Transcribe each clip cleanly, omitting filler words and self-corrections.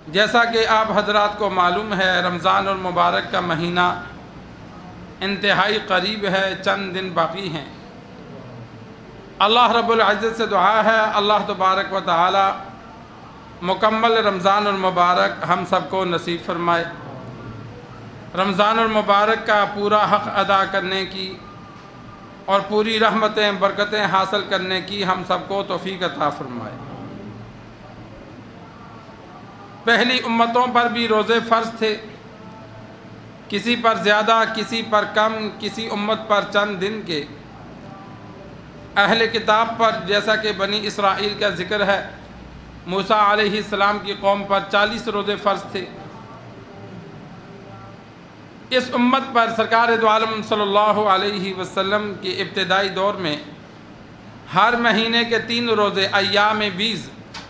جیسا کہ آپ حضرات کو معلوم ہے، رمضان المبارک کا مہینہ انتہائی قریب ہے، چند دن باقی ہیں۔ اللہ رب العزت سے دعا ہے اللہ تبارک و تعالی مکمل رمضان المبارک ہم سب کو نصیب فرمائے، رمضان المبارک کا پورا حق ادا کرنے کی اور پوری رحمتیں برکتیں حاصل کرنے کی ہم سب کو توفیق عطا فرمائے۔ پہلی امتوں پر بھی روزے فرض تھے، کسی پر زیادہ کسی پر کم، کسی امت پر چند دن کے۔ اہل کتاب پر جیسا کہ بنی اسرائیل کا ذکر ہے، موسیٰ علیہ السلام کی قوم پر 40 روزے فرض تھے۔ اس امت پر سرکار دو عالم صلی اللہ علیہ وسلم کے ابتدائی دور میں ہر مہینے کے 3 روزے ایام 20،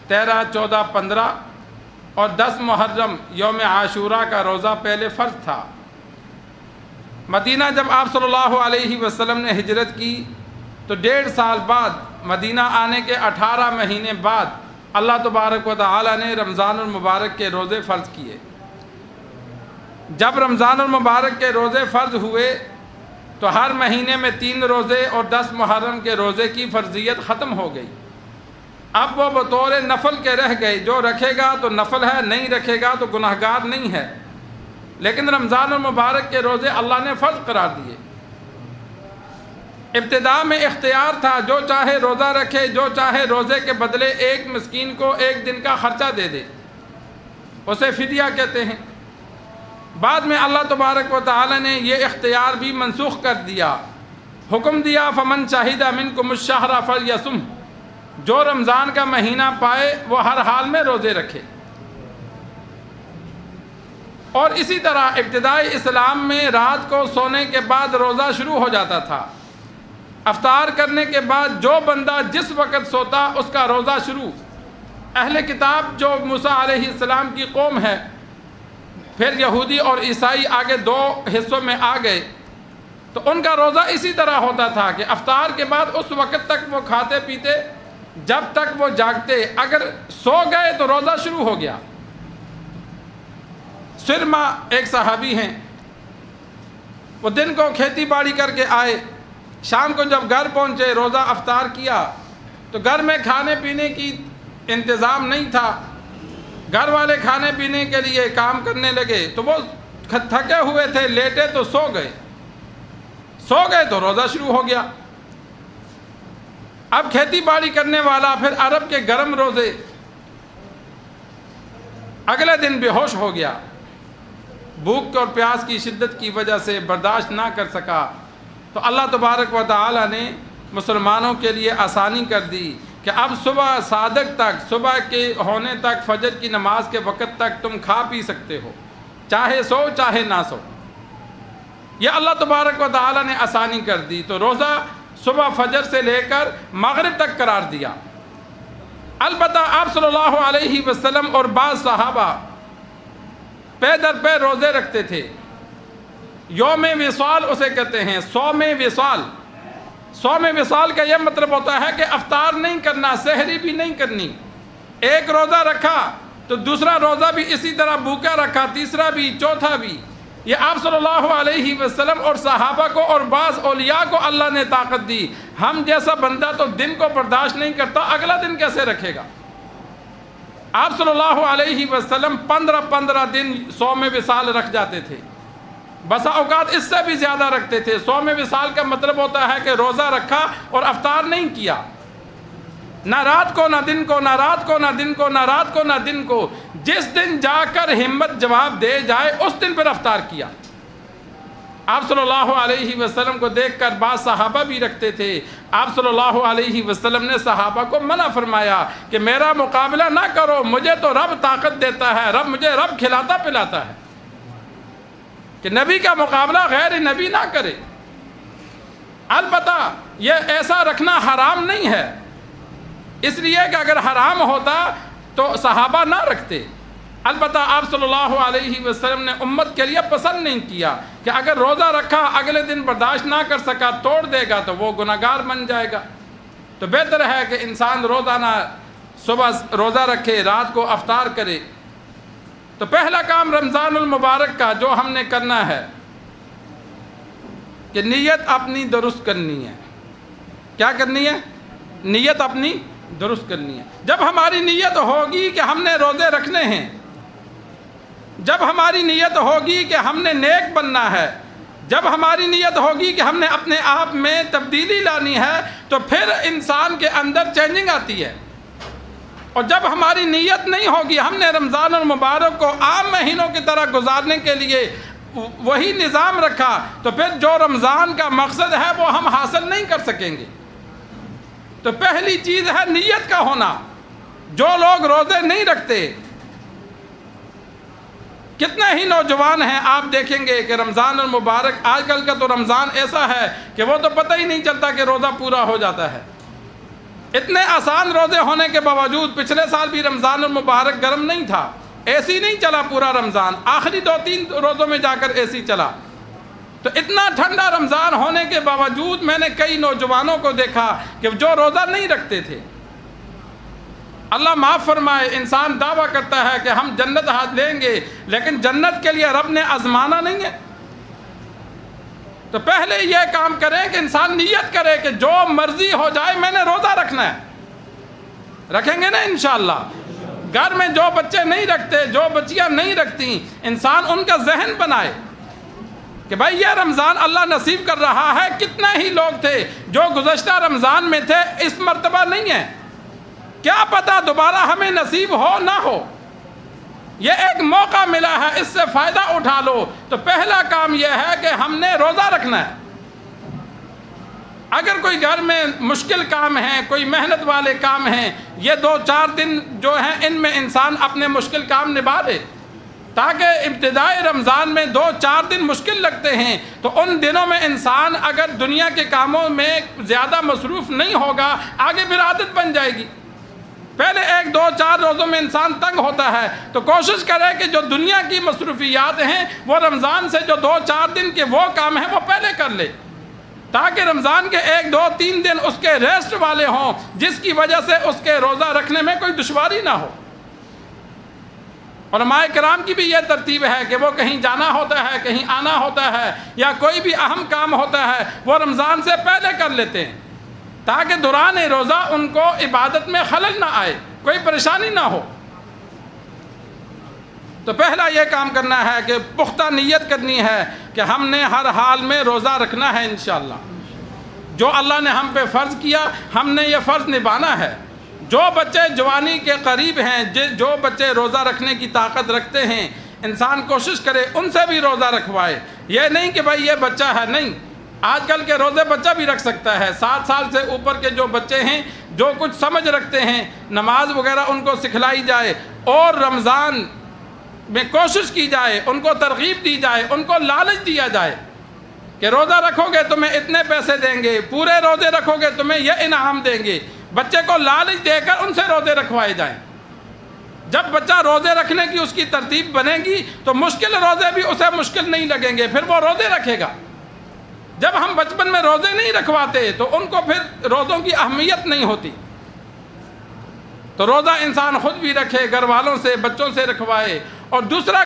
13، 14، 15 اور 10 محرم یوم عاشوراء کا روزہ پہلے فرض تھا۔ مدینہ جب آپ صلی اللہ علیہ وسلم نے ہجرت کی تو 1.5 سال بعد، مدینہ آنے کے 18 مہینے بعد، اللہ تبارک و تعالی نے رمضان المبارک کے روزے فرض کیے۔ جب رمضان المبارک کے روزے فرض ہوئے تو ہر مہینے میں 3 روزے اور 10 محرم کے روزے کی فرضیت ختم ہو گئی۔ اب وہ بطور نفل کے رہ گئے، جو رکھے گا تو نفل ہے، نہیں رکھے گا تو گناہگار نہیں ہے۔ لیکن رمضان المبارک کے روزے اللہ نے فرض قرار دیے۔ ابتدا میں اختیار تھا، جو چاہے روزہ رکھے، جو چاہے روزے کے بدلے ایک مسکین کو 1 دن کا خرچہ دے دے، اسے فدیہ کہتے ہیں۔ بعد میں اللہ تبارک و تعالی نے یہ اختیار بھی منسوخ کر دیا، حکم دیا فمن شہد منکم الشہر فلیصم، جو رمضان کا مہینہ پائے وہ ہر حال میں روزے رکھے۔ اور اسی طرح ابتدائی اسلام میں رات کو سونے کے بعد روزہ شروع ہو جاتا تھا۔ افطار کرنے کے بعد جو بندہ جس وقت سوتا اس کا روزہ شروع۔ اہل کتاب جو موسیٰ علیہ السلام کی قوم ہے، پھر یہودی اور عیسائی آگے 2 حصوں میں آ گئے، تو ان کا روزہ اسی طرح ہوتا تھا کہ افطار کے بعد اس وقت تک وہ کھاتے پیتے جب تک وہ جاگتے، اگر سو گئے تو روزہ شروع ہو گیا۔ سرما ایک صحابی ہیں، وہ دن کو کھیتی باڑی کر کے آئے، شام کو جب گھر پہنچے روزہ افطار کیا تو گھر میں کھانے پینے کی انتظام نہیں تھا۔ گھر والے کھانے پینے کے لیے کام کرنے لگے تو وہ تھکے ہوئے تھے، لیٹے تو سو گئے تو روزہ شروع ہو گیا۔ اب کھیتی باڑی کرنے والا پھر عرب کے گرم روزے، اگلے دن بے ہوش ہو گیا، بھوک اور پیاس کی شدت کی وجہ سے برداشت نہ کر سکا، تو اللہ تبارک و تعالی نے مسلمانوں کے لیے آسانی کر دی کہ اب صبح صادق تک، صبح کے ہونے تک، فجر کی نماز کے وقت تک تم کھا پی سکتے ہو، چاہے سو چاہے نہ سو۔ یہ اللہ تبارک و تعالی نے آسانی کر دی، تو روزہ صبح فجر سے لے کر مغرب تک قرار دیا۔ البتہ آپ صلی اللہ علیہ وسلم اور بعض صحابہ پے در پے روزے رکھتے تھے۔ یوم وصال اسے کہتے ہیں، صوم وصال۔ صوم وصال کا یہ مطلب ہوتا ہے کہ افطار نہیں کرنا، سحری بھی نہیں کرنی۔ ایک روزہ رکھا تو دوسرا روزہ بھی اسی طرح بھوکا رکھا، تیسرا بھی، چوتھا بھی۔ یہ آپ صلی اللہ علیہ وسلم اور صحابہ کو اور بعض اولیاء کو اللہ نے طاقت دی۔ ہم جیسا بندہ تو دن کو برداشت نہیں کرتا، اگلا دن کیسے رکھے گا؟ آپ صلی اللہ علیہ وسلم 15 دن صوم وصال رکھ جاتے تھے، بسا اوقات اس سے بھی زیادہ رکھتے تھے۔ صوم وصال کا مطلب ہوتا ہے کہ روزہ رکھا اور افطار نہیں کیا، نہ رات کو نہ دن کو، نہ رات کو نہ دن کو، نہ رات کو نہ دن کو، جس دن جا کر ہمت جواب دے جائے اس دن پر افطار کیا۔ آپ صلی اللہ علیہ وسلم کو دیکھ کر بعض صحابہ بھی رکھتے تھے۔ آپ صلی اللہ علیہ وسلم نے صحابہ کو منع فرمایا کہ میرا مقابلہ نہ کرو، مجھے تو رب طاقت دیتا ہے، مجھے رب کھلاتا پلاتا ہے، کہ نبی کا مقابلہ غیر نبی نہ کرے۔ البتہ یہ ایسا رکھنا حرام نہیں ہے، اس لیے کہ اگر حرام ہوتا تو صحابہ نہ رکھتے۔ البتہ آپ صلی اللہ علیہ وسلم نے امت کے لیے پسند نہیں کیا کہ اگر روزہ رکھا اگلے دن برداشت نہ کر سکا، توڑ دے گا تو وہ گناہگار بن جائے گا۔ تو بہتر ہے کہ انسان روزانہ صبح روزہ رکھے، رات کو افطار کرے۔ تو پہلا کام رمضان المبارک کا جو ہم نے کرنا ہے کہ نیت اپنی درست کرنی ہے۔ کیا کرنی ہے؟ نیت اپنی درست کرنی ہے۔ جب ہماری نیت ہوگی کہ ہم نے روزے رکھنے ہیں، جب ہماری نیت ہوگی کہ ہم نے نیک بننا ہے، جب ہماری نیت ہوگی کہ ہم نے اپنے آپ میں تبدیلی لانی ہے، تو پھر انسان کے اندر چینجنگ آتی ہے۔ اور جب ہماری نیت نہیں ہوگی، ہم نے رمضان المبارک کو عام مہینوں کی طرح گزارنے کے لیے وہی نظام رکھا، تو پھر جو رمضان کا مقصد ہے وہ ہم حاصل نہیں کر سکیں گے۔ تو پہلی چیز ہے نیت کا ہونا۔ جو لوگ روزے نہیں رکھتے، کتنے ہی نوجوان ہیں آپ دیکھیں گے کہ رمضان المبارک، آج کل کا تو رمضان ایسا ہے کہ وہ تو پتہ ہی نہیں چلتا کہ روزہ پورا ہو جاتا ہے۔ اتنے آسان روزے ہونے کے باوجود پچھلے سال بھی رمضان المبارک گرم نہیں تھا، اے سی نہیں چلا پورا رمضان، آخری 2-3 روزوں میں جا کر اے سی چلا۔ تو اتنا ٹھنڈا رمضان ہونے کے باوجود میں نے کئی نوجوانوں کو دیکھا کہ جو روزہ نہیں رکھتے تھے۔ اللہ معاف فرمائے، انسان دعویٰ کرتا ہے کہ ہم جنت ہاتھ لیں گے، لیکن جنت کے لیے رب نے آزمانا نہیں ہے۔ تو پہلے یہ کام کریں کہ انسان نیت کرے کہ جو مرضی ہو جائے میں نے روزہ رکھنا ہے۔ رکھیں گے نا انشاءاللہ۔ گھر میں جو بچے نہیں رکھتے، جو بچیاں نہیں رکھتی، انسان ان کا ذہن بنائے کہ بھائی یہ رمضان اللہ نصیب کر رہا ہے۔ کتنے ہی لوگ تھے جو گزشتہ رمضان میں تھے، اس مرتبہ نہیں ہے، کیا پتہ دوبارہ ہمیں نصیب ہو نہ ہو۔ یہ ایک موقع ملا ہے، اس سے فائدہ اٹھا لو۔ تو پہلا کام یہ ہے کہ ہم نے روزہ رکھنا ہے۔ اگر کوئی گھر میں مشکل کام ہے، کوئی محنت والے کام ہیں، یہ 2-4 دن جو ہیں ان میں انسان اپنے مشکل کام نبھا دے، تاکہ ابتدائی رمضان میں 2-4 دن مشکل لگتے ہیں، تو ان دنوں میں انسان اگر دنیا کے کاموں میں زیادہ مصروف نہیں ہوگا، آگے پھر عادت بن جائے گی۔ پہلے 1-2-4 روزوں میں انسان تنگ ہوتا ہے، تو کوشش کرے کہ جو دنیا کی مصروفیات ہیں وہ رمضان سے جو 2-4 دن کے وہ کام ہیں وہ پہلے کر لے، تاکہ رمضان کے 1-2-3 دن اس کے ریسٹ والے ہوں، جس کی وجہ سے اس کے روزہ رکھنے میں کوئی دشواری نہ ہو۔ علماء کرام کی بھی یہ ترتیب ہے کہ وہ کہیں جانا ہوتا ہے، کہیں آنا ہوتا ہے، یا کوئی بھی اہم کام ہوتا ہے وہ رمضان سے پہلے کر لیتے ہیں، تاکہ دوران روزہ ان کو عبادت میں خلل نہ آئے، کوئی پریشانی نہ ہو۔ تو پہلا یہ کام کرنا ہے کہ پختہ نیت کرنی ہے کہ ہم نے ہر حال میں روزہ رکھنا ہے انشاءاللہ۔ جو اللہ نے ہم پہ فرض کیا، ہم نے یہ فرض نبھانا ہے۔ جو بچے جوانی کے قریب ہیں، جو بچے روزہ رکھنے کی طاقت رکھتے ہیں، انسان کوشش کرے ان سے بھی روزہ رکھوائے۔ یہ نہیں کہ بھائی یہ بچہ ہے، نہیں، آج کل کے روزے بچہ بھی رکھ سکتا ہے۔ 7 سال سے اوپر کے جو بچے ہیں، جو کچھ سمجھ رکھتے ہیں، نماز وغیرہ ان کو سکھلائی جائے، اور رمضان میں کوشش کی جائے، ان کو ترغیب دی جائے، ان کو لالچ دیا جائے کہ روزہ رکھو گے تمہیں اتنے پیسے دیں گے، پورے روزے رکھو گے تمہیں یہ انعام دیں گے۔ بچے کو لالچ دے کر ان سے روزے رکھوائے جائیں۔ جب بچہ روزے رکھنے کی اس کی ترتیب بنے گی تو مشکل روزے بھی اسے مشکل نہیں لگیں گے، پھر وہ روزے رکھے گا۔ جب ہم بچپن میں روزے نہیں رکھواتے تو ان کو پھر روزوں کی اہمیت نہیں ہوتی۔ تو روزہ انسان خود بھی رکھے، گھر والوں سے، بچوں سے رکھوائے۔ اور دوسرا